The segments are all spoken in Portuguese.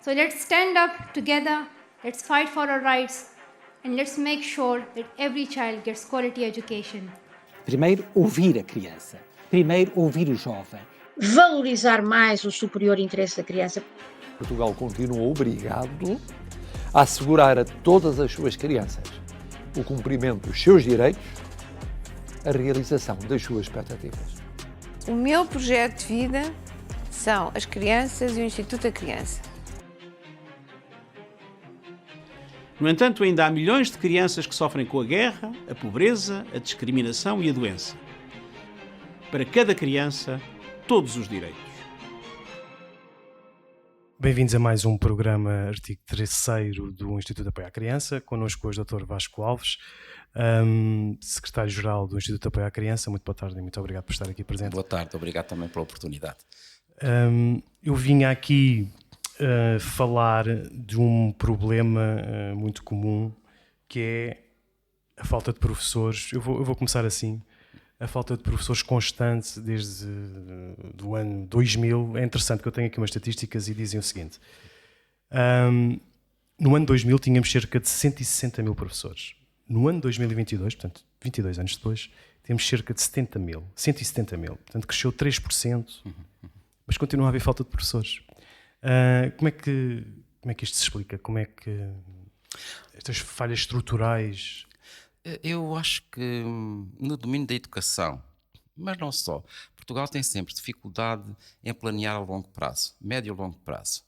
So let's stand up together, let's fight for our rights, and let's make sure that every child gets quality education. Primeiro, ouvir a criança. Primeiro, ouvir o jovem. Valorizar mais o superior interesse da criança. Portugal continua obrigado a assegurar a todas as suas crianças o cumprimento dos seus direitos, a realização das suas expectativas. O meu projeto de vida são as crianças e o Instituto da Criança. No entanto, ainda há milhões de crianças que sofrem com a guerra, a pobreza, a discriminação e a doença. Para cada criança, todos os direitos. Bem-vindos a mais um programa artigo 3º do Instituto de Apoio à Criança. Connosco hoje o Dr. Vasco Alves, Secretário-Geral do Instituto de Apoio à Criança. Muito boa tarde e muito obrigado por estar aqui presente. Boa tarde, obrigado também pela oportunidade. Eu vinha aqui falar de um problema muito comum, que é a falta de professores. Eu vou começar assim. A falta de professores constante desde o ano 2000. É interessante que eu tenho aqui umas estatísticas e dizem o seguinte. No ano 2000 tínhamos cerca de 160 mil professores. No ano 2022, portanto 22 anos depois, temos cerca de 170 mil. Portanto cresceu 3%, mas continua a haver falta de professores. Como é que isto se explica? Como é que estas falhas estruturais... Eu acho que no domínio da educação, mas não só, Portugal tem sempre dificuldade em planear a longo prazo, médio e longo prazo.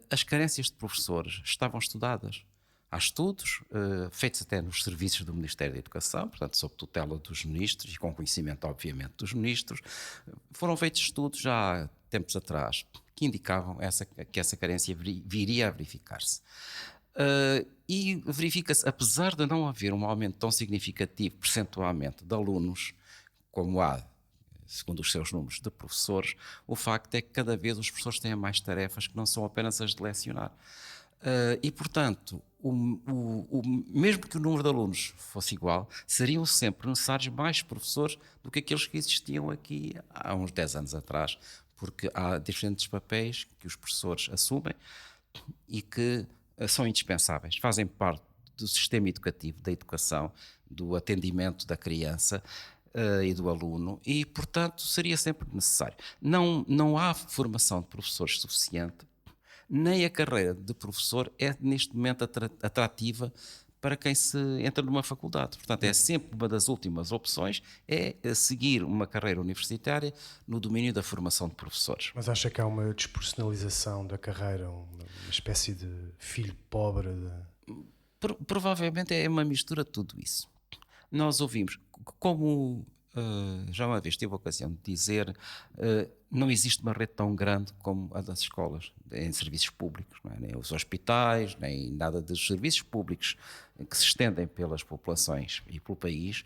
As carências de professores estavam estudadas. Há estudos feitos até nos serviços do Ministério da Educação, portanto, sob tutela dos ministros e com conhecimento, obviamente, dos ministros. Foram feitos estudos já há tempos atrás que indicavam que essa carência viria a verificar-se. E verifica-se, apesar de não haver um aumento tão significativo percentualmente de alunos, como há, segundo os seus números, de professores, o facto é que cada vez os professores têm mais tarefas que não são apenas as de lecionar. E, portanto, mesmo que o número de alunos fosse igual, seriam sempre necessários mais professores do que aqueles que existiam aqui há uns 10 anos atrás, porque há diferentes papéis que os professores assumem e que são indispensáveis, fazem parte do sistema educativo, da educação, do atendimento da criança e do aluno e, portanto, seria sempre necessário. Não há formação de professores suficiente, nem a carreira de professor é neste momento atrativa para quem se entra numa faculdade. Portanto, é sempre uma das últimas opções, é seguir uma carreira universitária no domínio da formação de professores. Mas acha que há uma despersonalização da carreira, uma espécie de filho pobre? Provavelmente é uma mistura de tudo isso. Nós ouvimos, como já uma vez tive a ocasião de dizer, não existe uma rede tão grande como a das escolas, em serviços públicos, não é? Nem os hospitais, nem nada dos serviços públicos que se estendem pelas populações e pelo país,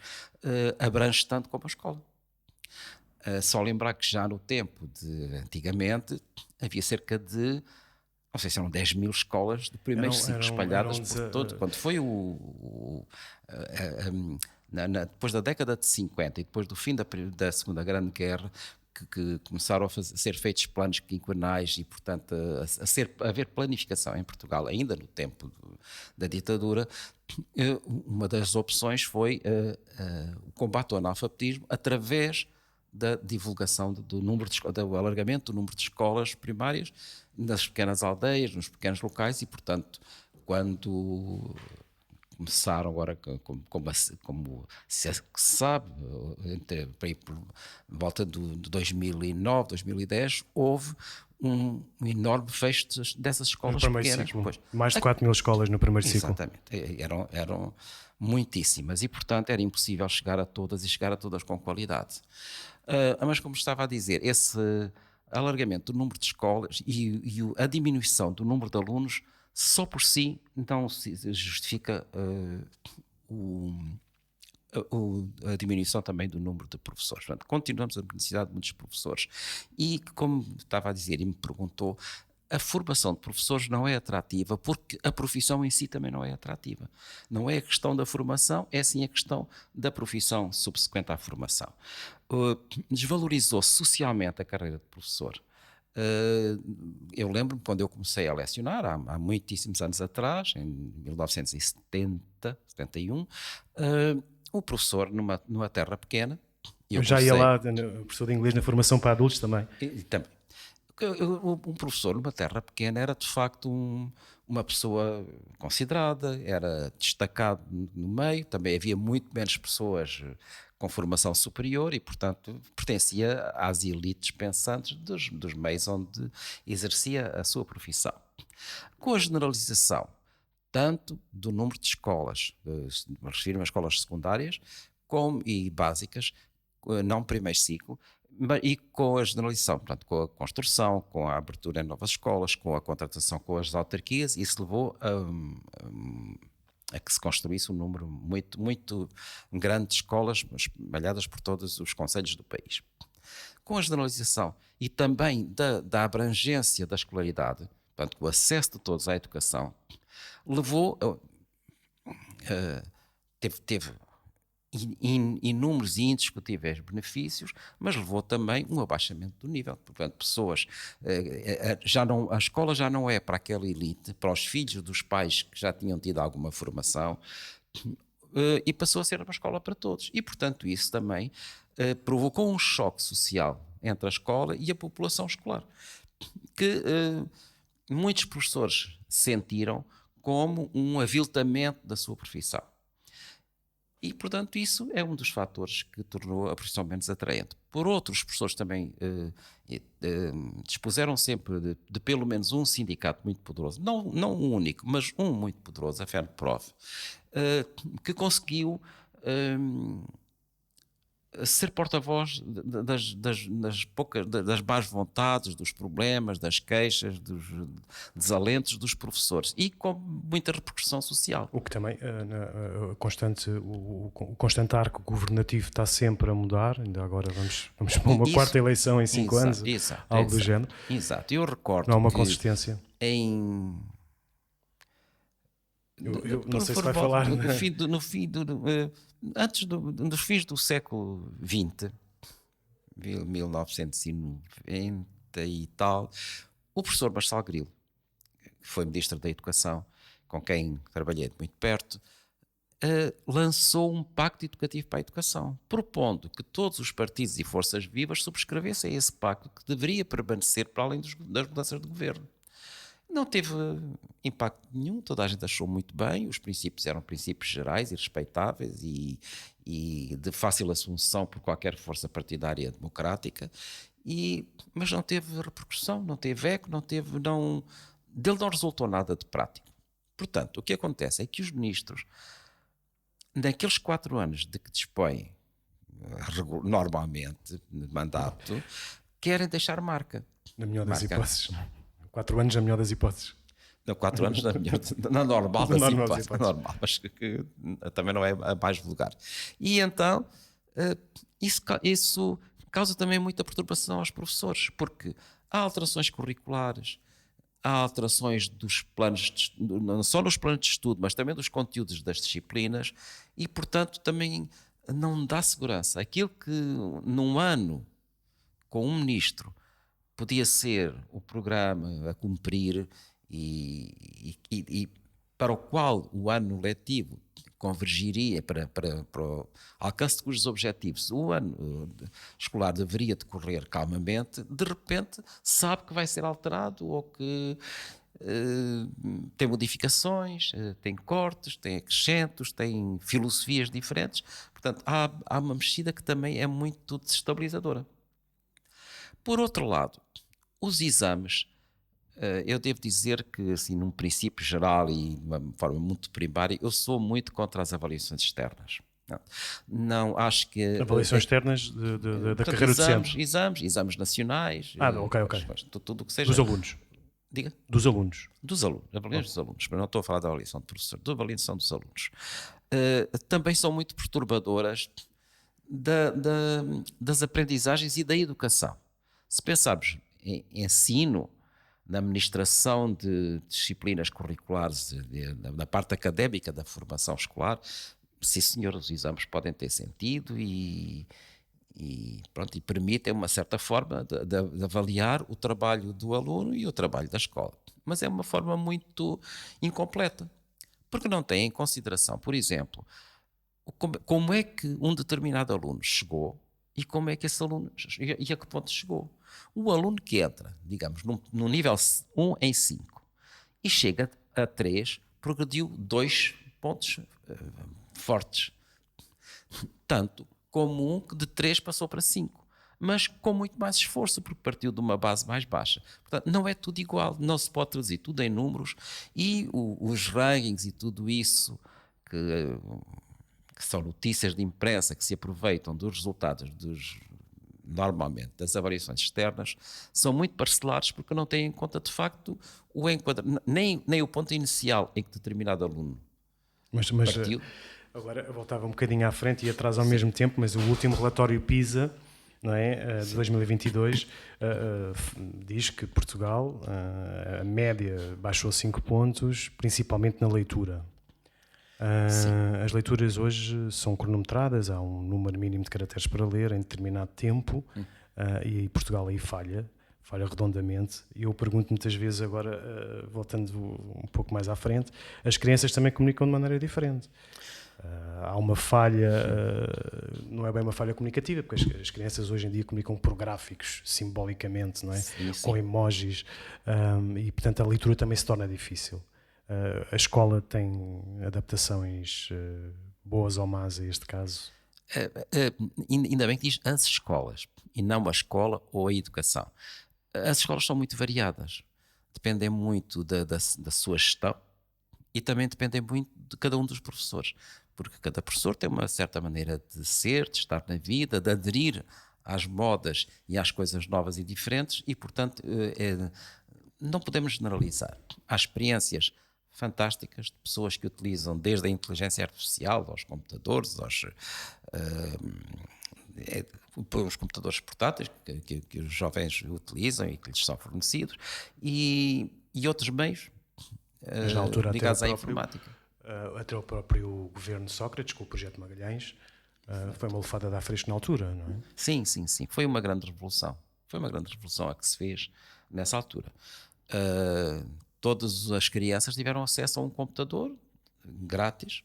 abrange tanto como a escola. Só lembrar que já no tempo de antigamente havia cerca de, não sei se eram 10 mil escolas de primeiro ciclo espalhadas por todo. Quando foi depois da década de 50 e depois do fim da Segunda Grande Guerra, que começaram a ser feitos planos quinquenais e, portanto, a haver planificação em Portugal, ainda no tempo da ditadura, uma das opções foi o combate ao analfabetismo através da divulgação do alargamento do número de escolas primárias nas pequenas aldeias, nos pequenos locais e, portanto, quando começaram agora, como se sabe, por volta de 2009, 2010, houve um enorme fecho dessas escolas pequenas. Mais de 4 mil escolas no primeiro ciclo. Exatamente, eram muitíssimas e, portanto, era impossível chegar a todas e chegar a todas com qualidade. Mas, como estava a dizer, esse alargamento do número de escolas e a diminuição do número de alunos só por si não se justifica a diminuição também do número de professores. Portanto, continuamos a necessidade de muitos professores. E, como estava a dizer e me perguntou, a formação de professores não é atrativa porque a profissão em si também não é atrativa. Não é a questão da formação, é sim a questão da profissão subsequente à formação. Desvalorizou socialmente a carreira de professor. Eu lembro-me quando eu comecei a lecionar, há muitíssimos anos atrás, em 1970, 71, o professor numa terra pequena. Eu já ia lá, professor de inglês na formação para adultos também. E também. Um professor numa terra pequena era de facto uma pessoa considerada, era destacado no meio, também havia muito menos pessoas com formação superior e, portanto, pertencia às elites pensantes dos meios onde exercia a sua profissão. Com a generalização, tanto do número de escolas, refiro-me a escolas secundárias e básicas, não primeiro ciclo, e com a generalização, portanto, com a construção, com a abertura em novas escolas, com a contratação com as autarquias, isso levou a que se construísse um número muito, muito grande de escolas espalhadas por todos os concelhos do país. Com a generalização e também da abrangência da escolaridade, portanto, o acesso de todos à educação, levou, teve inúmeros e indiscutíveis benefícios, mas levou também um abaixamento do nível. Portanto, pessoas, a escola já não é para aquela elite, para os filhos dos pais que já tinham tido alguma formação, e passou a ser uma escola para todos. E, portanto, isso também provocou um choque social entre a escola e a população escolar, que muitos professores sentiram como um aviltamento da sua profissão. E, portanto, isso é um dos fatores que tornou a profissão menos atraente. Por outro, os professores também dispuseram sempre de pelo menos um sindicato muito poderoso, não um único, mas um muito poderoso, a FENPROF, que conseguiu ser porta-voz das más vontades, dos problemas, das queixas, dos desalentos dos professores e com muita repercussão social. O que também, o constante arco governativo está sempre a mudar, ainda agora vamos para uma quarta eleição em 5 anos, algo do género. Exato, eu recordo não há uma que consistência. Eu não sei se vai falar. Antes dos fins do século XX, 1990 e tal, o professor Marçal Grilo, que foi Ministro da Educação, com quem trabalhei de muito perto, lançou um pacto educativo para a educação, propondo que todos os partidos e forças vivas subscrevessem esse pacto que deveria permanecer para além das mudanças de governo. Não teve impacto nenhum, toda a gente achou muito bem, os princípios eram princípios gerais e respeitáveis e de fácil assunção por qualquer força partidária democrática, mas não teve repercussão, não teve eco, dele não resultou nada de prático. Portanto, o que acontece é que os ministros, naqueles 4 anos de que dispõem normalmente de mandato, querem deixar marca. Na melhor das hipóteses. 4 anos na melhor das hipóteses. Não, 4 anos na normal das hipóteses. Normal, mas que também não é a mais vulgar. E então, isso causa também muita perturbação aos professores, porque há alterações curriculares, há alterações dos planos, não só nos planos de estudo, mas também dos conteúdos das disciplinas, e, portanto, também não dá segurança. Aquilo que num ano, com um ministro, podia ser o programa a cumprir e para o qual o ano letivo convergiria para o alcance de cujos objetivos o ano escolar deveria decorrer calmamente, de repente sabe que vai ser alterado ou que tem modificações, tem cortes, tem acrescentos, tem filosofias diferentes. Portanto, há uma mexida que também é muito desestabilizadora. Por outro lado, os exames, eu devo dizer que, assim, num princípio geral e de uma forma muito primária, eu sou muito contra as avaliações externas. Não acho que... Avaliações externas da carreira docente? Exames nacionais. Ok. Tudo que seja... Dos alunos? Diga? Dos alunos. Dos alunos, avaliações dos alunos, mas não estou a falar da avaliação de professor, da avaliação dos alunos. Também são muito perturbadoras das aprendizagens e da educação. Se pensarmos em ensino, na administração de disciplinas curriculares, na parte académica da formação escolar, sim senhor, os exames podem ter sentido e pronto, e permitem uma certa forma de avaliar o trabalho do aluno e o trabalho da escola. Mas é uma forma muito incompleta, porque não tem em consideração, por exemplo, como é que um determinado aluno chegou e como é que esse aluno e a que ponto chegou. O aluno que entra, digamos, no nível 1 em 5 e chega a 3, progrediu 2 pontos fortes. Tanto como um que de 3 passou para 5, mas com muito mais esforço, porque partiu de uma base mais baixa. Portanto, não é tudo igual, não se pode traduzir tudo em números, e os rankings e tudo isso, que são notícias de imprensa que se aproveitam dos resultados normalmente das avaliações externas, são muito parcelados porque não têm em conta de facto o nem o ponto inicial em que determinado aluno Mas partiu. agora eu voltava um bocadinho à frente e atrás ao mesmo tempo, mas o último relatório PISA, não é, de 2022, diz que Portugal, a média baixou 5 pontos, principalmente na leitura. As leituras hoje são cronometradas, há um número mínimo de caracteres para ler em determinado tempo, e Portugal aí falha redondamente. E eu pergunto muitas vezes agora, voltando um pouco mais à frente, as crianças também comunicam de maneira diferente. Há uma falha, não é bem uma falha comunicativa, porque as crianças hoje em dia comunicam por gráficos, simbolicamente, não é? Sim. Com emojis, e portanto a leitura também se torna difícil. A escola tem adaptações boas ou más a este caso? Ainda bem que diz as escolas, e não a escola ou a educação. As escolas são muito variadas, dependem muito da sua gestão e também dependem muito de cada um dos professores, porque cada professor tem uma certa maneira de ser, de estar na vida, de aderir às modas e às coisas novas e diferentes, e portanto não podemos generalizar. Há experiências fantásticas de pessoas que utilizam desde a inteligência artificial aos computadores, os computadores portáteis que os jovens utilizam e que lhes são fornecidos, e outros meios Mas na altura ligados à até o próprio, informática. até o próprio governo Sócrates, com o projeto Magalhães, foi uma lefada de ar fresco na altura, não é? Sim. Foi uma grande revolução. Foi uma grande revolução a que se fez nessa altura. Todas as crianças tiveram acesso a um computador grátis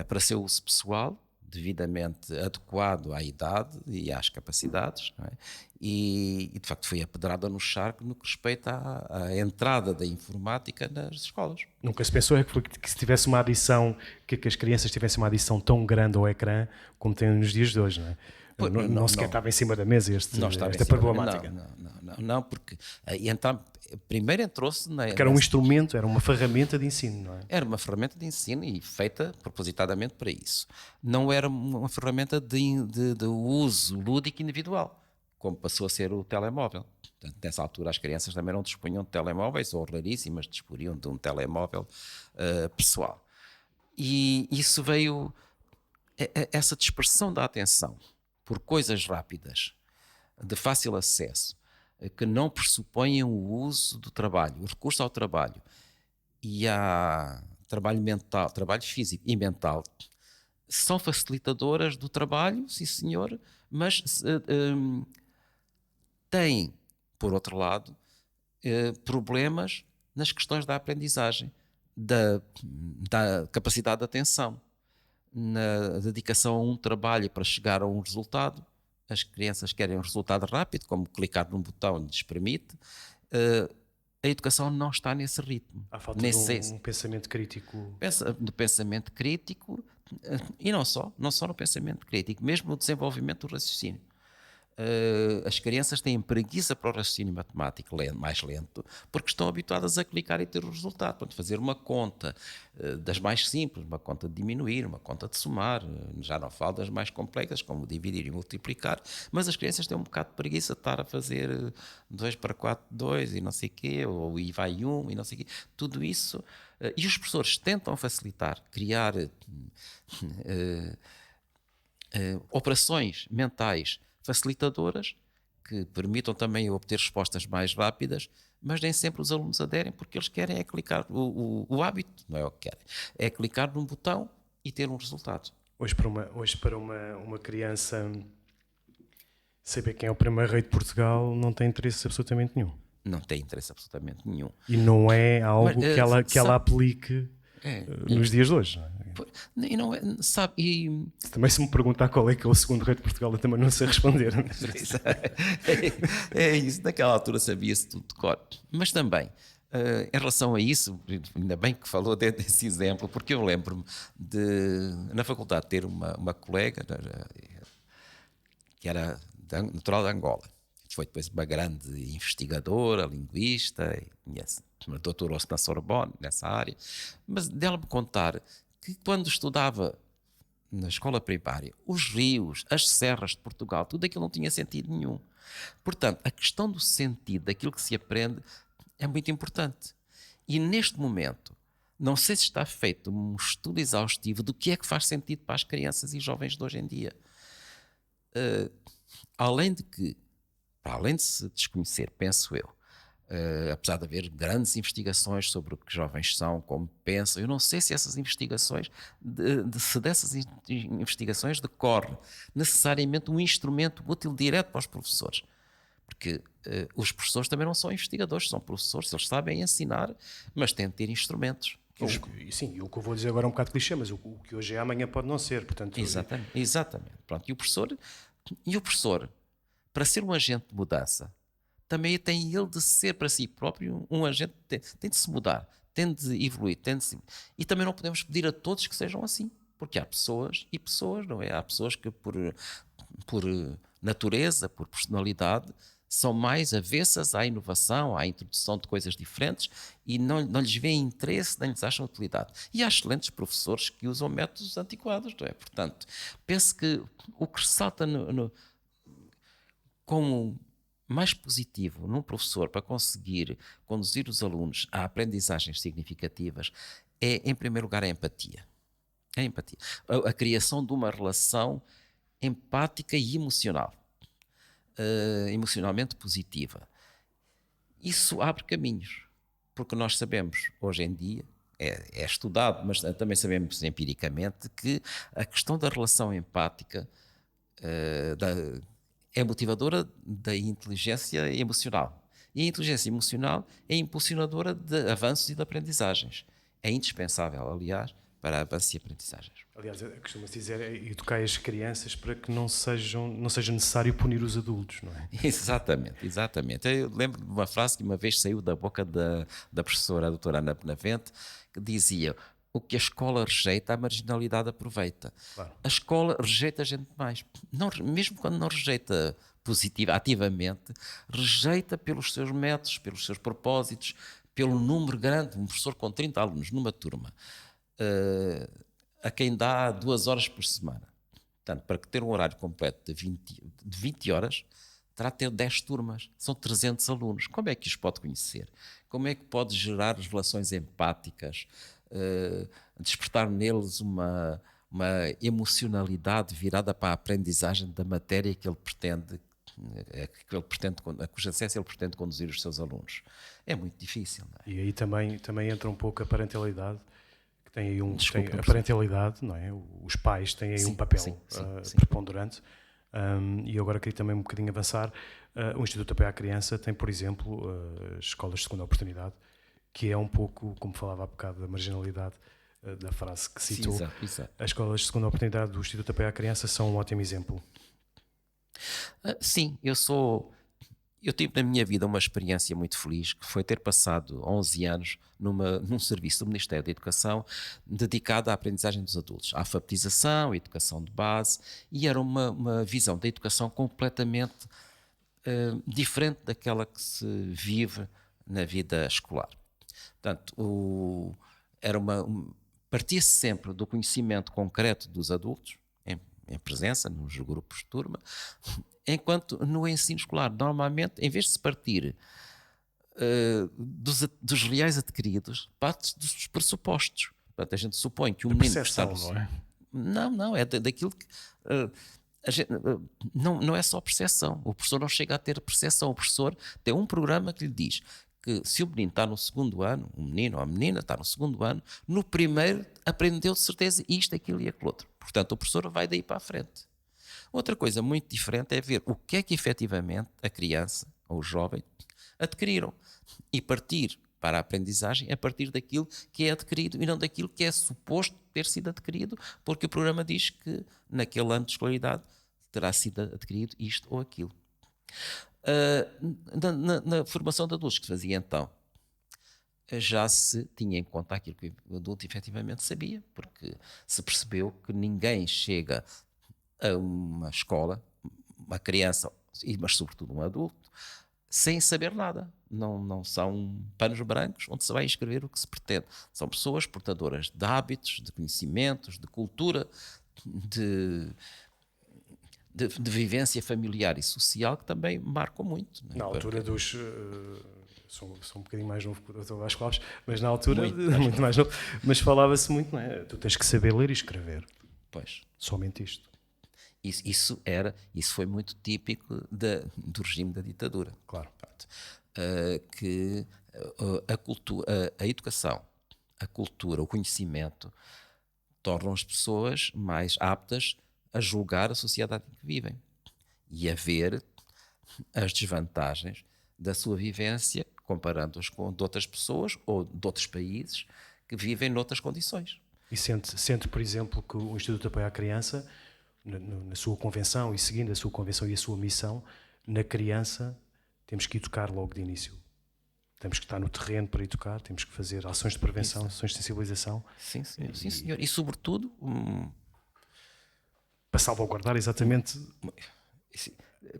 para seu uso pessoal, devidamente adequado à idade e às capacidades, não é? E de facto foi a pedrada no charco no que respeita à entrada da informática nas escolas. Nunca se pensou que se tivesse uma adição, que as crianças tivessem uma adição tão grande ao ecrã como tem nos dias de hoje, não é? Não sequer estava em cima da mesa esta problemática. Não, porque então, primeiro entrou-se porque era um instrumento, era uma ferramenta de ensino, não é? Era uma ferramenta de ensino e feita propositadamente para isso. Não era uma ferramenta de uso lúdico individual, como passou a ser o telemóvel. Portanto, nessa altura as crianças também não dispunham de telemóveis, ou raríssimas disporiam de um telemóvel pessoal. E isso veio, essa dispersão da atenção por coisas rápidas, de fácil acesso, que não pressupõem o uso do trabalho, o recurso ao trabalho e a trabalho mental, trabalho físico e mental, são facilitadoras do trabalho, sim senhor, mas têm, por outro lado, problemas nas questões da aprendizagem, da capacidade de atenção, na dedicação a um trabalho para chegar a um resultado. As crianças querem um resultado rápido, como clicar num botão lhes permite. A educação não está nesse ritmo. Há falta de um pensamento crítico. De pensamento crítico, e não só no pensamento crítico, mesmo no desenvolvimento do raciocínio. As crianças têm preguiça para o raciocínio matemático mais lento, porque estão habituadas a clicar e ter o resultado. Portanto, fazer uma conta das mais simples, uma conta de diminuir, uma conta de somar, já não falo das mais complexas, como dividir e multiplicar, mas as crianças têm um bocado de preguiça de estar a fazer 2 para 4, 2 e não sei o quê, ou e vai 1 e não sei o quê. Tudo isso, e os professores tentam facilitar, criar operações mentais facilitadoras que permitam também obter respostas mais rápidas, mas nem sempre os alunos aderem, porque eles querem é clicar, o hábito não é o que querem, é clicar num botão e ter um resultado. Hoje para uma criança Saber quem é o primeiro rei de Portugal não tem interesse absolutamente nenhum. Não tem interesse absolutamente nenhum. E não é algo Mas, que ela aplique nos dias de hoje. Não é? E não é, sabe, e Também se me perguntar qual é que é o segundo rei de Portugal, eu também não sei responder. é isso, naquela altura sabia-se tudo de cor. Mas também, em relação a isso, ainda bem que falou desse exemplo, porque eu lembro-me de, na faculdade, ter uma colega que era natural de Angola. Foi depois uma grande investigadora, linguista, doutorou-se na Sorbonne, nessa área. Mas dela me contar que quando estudava na escola primária, os rios, as serras de Portugal, tudo aquilo não tinha sentido nenhum. Portanto, a questão do sentido daquilo que se aprende é muito importante. E neste momento, não sei se está feito um estudo exaustivo do que é que faz sentido para as crianças e jovens de hoje em dia. Além de que, para além de se desconhecer, penso eu, apesar de haver grandes investigações sobre o que jovens são, como pensam, eu não sei se essas investigações, se dessas investigações decorre necessariamente um instrumento útil direto para os professores. Porque os professores também não são investigadores, são professores, eles sabem ensinar, mas têm de ter instrumentos. Sim, e o que eu vou dizer agora é um bocado clichê, mas o que hoje é amanhã pode não ser. Portanto, Exatamente. Pronto, e o professor, para ser um agente de mudança, também tem ele de ser para si próprio um agente, tem de se mudar, tem de evoluir, e também não podemos pedir a todos que sejam assim, porque há pessoas e pessoas, não é? Há pessoas que por natureza, por personalidade, são mais avessas à inovação, à introdução de coisas diferentes e não lhes vêem interesse, nem lhes acham utilidade. E há excelentes professores que usam métodos antiquados, não é? Portanto, penso que o que ressalta como mais positivo num professor para conseguir conduzir os alunos a aprendizagens significativas é, em primeiro lugar, a empatia. A empatia. A criação de uma relação empática e emocional. Emocionalmente positiva. Isso abre caminhos, porque nós sabemos, hoje em dia, é estudado, mas também sabemos empiricamente que a questão da relação empática é motivadora da inteligência emocional. E a inteligência emocional é impulsionadora de avanços e de aprendizagens. É indispensável, aliás, para avanços e aprendizagens. Aliás, costuma-se dizer educar as crianças para que não seja necessário punir os adultos, não é? Exatamente. Eu lembro de uma frase que uma vez saiu da boca da professora, a doutora Ana Benavente, que dizia: o que a escola rejeita, a marginalidade aproveita. Claro. A escola rejeita a gente mais. Não, mesmo quando não rejeita ativamente, rejeita pelos seus métodos, pelos seus propósitos, pelo número grande, um professor com 30 alunos numa turma, a quem dá 2 horas por semana. Portanto, para ter um horário completo de 20 horas, terá de ter 10 turmas. São 300 alunos. Como é que os pode conhecer? Como é que pode gerar relações empáticas, despertar neles uma emocionalidade virada para a aprendizagem da matéria que ele pretende, a cuja essência ele pretende conduzir os seus alunos? É muito difícil, não é? E aí também entra um pouco a parentalidade, que tem aí a parentalidade, não é? Os pais têm aí um papel preponderante. E eu agora queria também um bocadinho avançar. O Instituto Apoio à Criança tem, por exemplo, as escolas de segunda oportunidade, que é um pouco, como falava há bocado, da marginalidade, da frase que citou. Sim, exato. As escolas de segunda oportunidade do Instituto Apoio à Criança são um ótimo exemplo. Sim, eu tive na minha vida uma experiência muito feliz, que foi ter passado 11 anos num serviço do Ministério da Educação dedicado à aprendizagem dos adultos, à alfabetização, à educação de base, e era uma visão da educação completamente diferente daquela que se vive na vida escolar. Portanto, partia-se sempre do conhecimento concreto dos adultos, em presença, nos grupos de turma, enquanto no ensino escolar, normalmente, em vez de se partir dos reais adquiridos, parte dos pressupostos. Portanto, a gente supõe que o menino... percepção, não é? Não, é daquilo que... não é só percepção. O professor não chega a ter percepção. O professor tem um programa que lhe diz que se o menino está no segundo ano, o menino ou a menina está no segundo ano, no primeiro aprendeu de certeza isto, aquilo e aquilo outro. Portanto, o professor vai daí para a frente. Outra coisa muito diferente é ver o que é que efetivamente a criança ou o jovem adquiriram e partir para a aprendizagem a partir daquilo que é adquirido e não daquilo que é suposto ter sido adquirido, porque o programa diz que naquele ano de escolaridade terá sido adquirido isto ou aquilo. Na formação de adultos que se fazia então, já se tinha em conta aquilo que o adulto efetivamente sabia, porque se percebeu que ninguém chega a uma escola, uma criança, mas sobretudo um adulto, sem saber nada. Não são panos brancos onde se vai escrever o que se pretende. São pessoas portadoras de hábitos, de conhecimentos, de cultura, de vivência familiar e social que também marcam muito. Não é? Na altura dos... sou um bocadinho mais novo que o Dr. Vasco Alves, mas na altura, muito mais novo, mas falava-se muito, não é? Tu tens que saber ler e escrever. Pois. Somente isto. Isso foi muito típico do regime da ditadura. Claro. Que a cultura, a educação, a cultura, o conhecimento tornam as pessoas mais aptas a julgar a sociedade em que vivem e a ver as desvantagens da sua vivência comparando-as com de outras pessoas ou de outros países que vivem noutras condições. E sente, por exemplo, que o Instituto de Apoio à Criança, na sua convenção e seguindo a sua convenção e a sua missão, na criança temos que educar logo de início. Temos que estar no terreno para educar, temos que fazer ações de prevenção, ações de sensibilização. Sim, senhor. Sim, senhor. E sobretudo... para salvaguardar exatamente...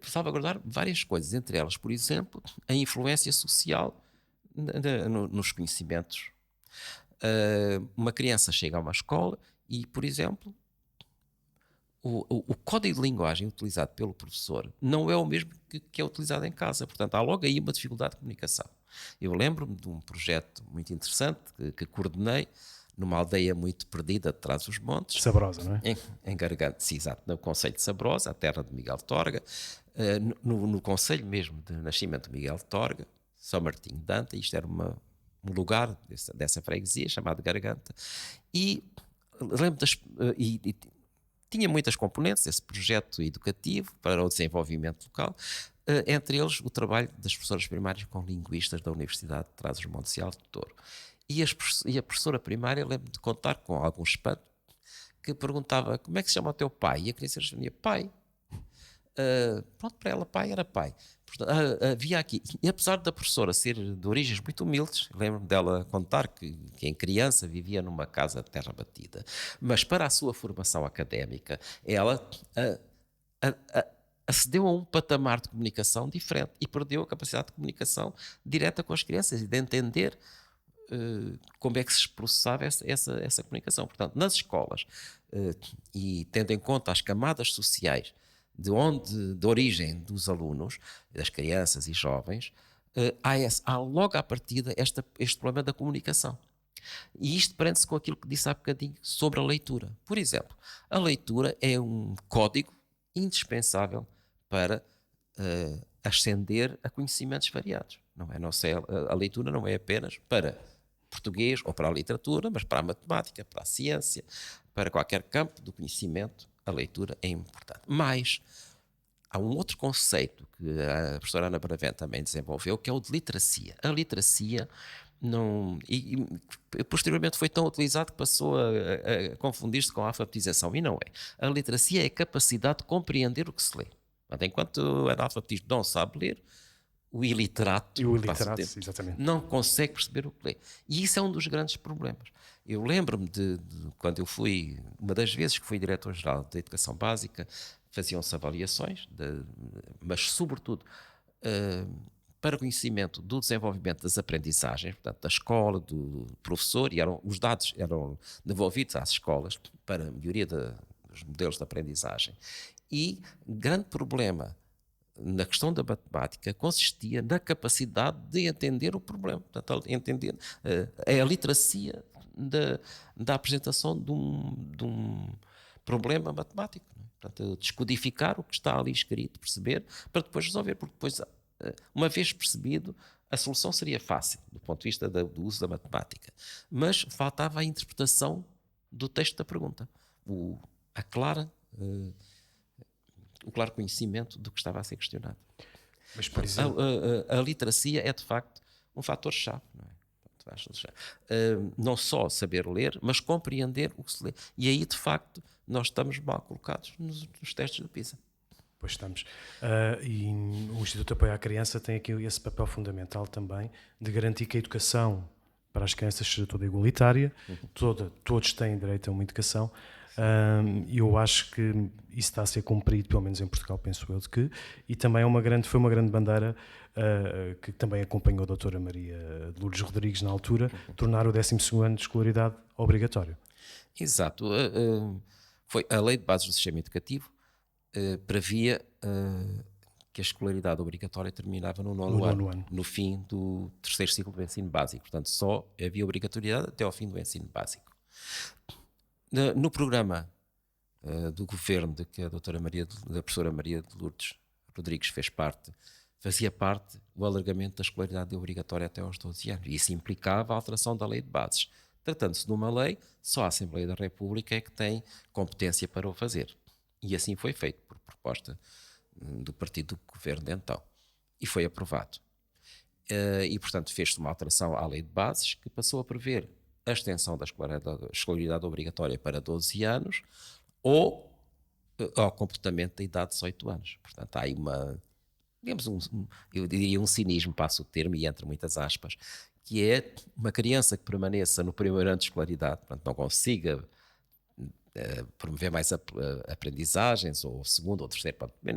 salvaguardar várias coisas, entre elas, por exemplo, a influência social nos conhecimentos. Uma criança chega a uma escola e, por exemplo, o código de linguagem utilizado pelo professor não é o mesmo que é utilizado em casa. Portanto, há logo aí uma dificuldade de comunicação. Eu lembro-me de um projeto muito interessante que coordenei numa aldeia muito perdida de Trás-os-Montes. Sabrosa, não é? Em Garganta, sim, exato, no concelho de Sabrosa, a terra de Miguel de Torga, no concelho mesmo de nascimento de Miguel de Torga, São Martinho de Anta, isto era um lugar dessa freguesia chamado Garganta, e lembro tinha muitas componentes esse projeto educativo para o desenvolvimento local, entre eles o trabalho das professoras primárias com linguistas da Universidade de Trás-os-Montes e Alto Douro. E a professora primária, lembro-me de contar com algum espanto, que perguntava: como é que se chama o teu pai? E a criança respondia: pai. Pronto, para ela pai era pai. Portanto, havia aqui, e apesar da professora ser de origens muito humildes, lembro-me dela contar que em criança vivia numa casa de terra batida, mas para a sua formação académica ela acedeu a um patamar de comunicação diferente e perdeu a capacidade de comunicação direta com as crianças e de entender como é que se processava essa comunicação. Portanto, nas escolas, e tendo em conta as camadas sociais de origem dos alunos, das crianças e jovens, há logo à partida este problema da comunicação. E isto prende-se com aquilo que disse há bocadinho sobre a leitura. Por exemplo, a leitura é um código indispensável para ascender a conhecimentos variados. A leitura não é apenas para português ou para a literatura, mas para a matemática, para a ciência, para qualquer campo do conhecimento, a leitura é importante. Mas há um outro conceito que a professora Ana Bravent também desenvolveu, que é o de literacia. A literacia posteriormente foi tão utilizado que passou a confundir-se com a alfabetização, e não é. A literacia é a capacidade de compreender o que se lê. Enquanto o analfabetismo não sabe ler, o iliterato exatamente, não consegue perceber o que lê. E isso é um dos grandes problemas. Eu lembro-me de quando eu fui, uma das vezes que fui diretor-geral da Educação Básica, faziam-se avaliações, mas sobretudo para conhecimento do desenvolvimento das aprendizagens, portanto, da escola, do professor, e os dados eram devolvidos às escolas para a melhoria dos modelos de aprendizagem. E grande problema na questão da matemática consistia na capacidade de entender o problema. Portanto, entender a literacia da apresentação de um problema matemático. Não é? Portanto, descodificar o que está ali escrito, perceber, para depois resolver, porque depois, uma vez percebido, a solução seria fácil, do ponto de vista do uso da matemática. Mas faltava a interpretação do texto da pergunta. A clara o claro conhecimento do que estava a ser questionado. Mas, por exemplo, A literacia é, de facto, um fator-chave, não é? Não só saber ler, mas compreender o que se lê. E aí, de facto, nós estamos mal colocados nos testes de PISA. pois estamos. E o Instituto de Apoio à Criança tem aqui esse papel fundamental também de garantir que a educação para as crianças seja toda igualitária, todos têm direito a uma educação. E eu acho que isso está a ser cumprido, pelo menos em Portugal, penso eu, e também foi uma grande bandeira que também acompanhou a doutora Maria de Lourdes Rodrigues na altura, tornar o 12º ano de escolaridade obrigatório. Exato. Foi a Lei de Bases do Sistema Educativo previa que a escolaridade obrigatória terminava no nono ano, no fim do 3º ciclo do ensino básico. Portanto, só havia obrigatoriedade até ao fim do ensino básico. No programa do governo de que a professora Maria de Lourdes Rodrigues fazia parte o alargamento da escolaridade obrigatória até aos 12 anos. E isso implicava a alteração da Lei de Bases. Tratando-se de uma lei, só a Assembleia da República é que tem competência para o fazer. E assim foi feito, por proposta do partido do governo de então. E foi aprovado. E, portanto, fez-se uma alteração à Lei de Bases que passou a prever a extensão da escolaridade obrigatória para 12 anos ou ao completamento da idade de 18 anos. Portanto, há aí eu diria um cinismo, passo o termo e entre muitas aspas, que é uma criança que permaneça no primeiro ano de escolaridade, portanto, não consiga promover mais aprendizagens, ou segundo ou terceiro,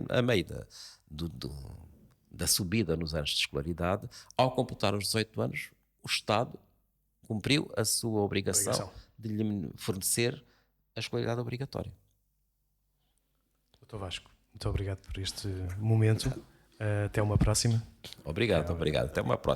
a meio da subida nos anos de escolaridade, ao completar os 18 anos, o Estado cumpriu a sua obrigação de lhe fornecer a escolaridade obrigatória. Dr. Vasco, muito obrigado por este momento. Até uma próxima. Obrigado. Até uma próxima.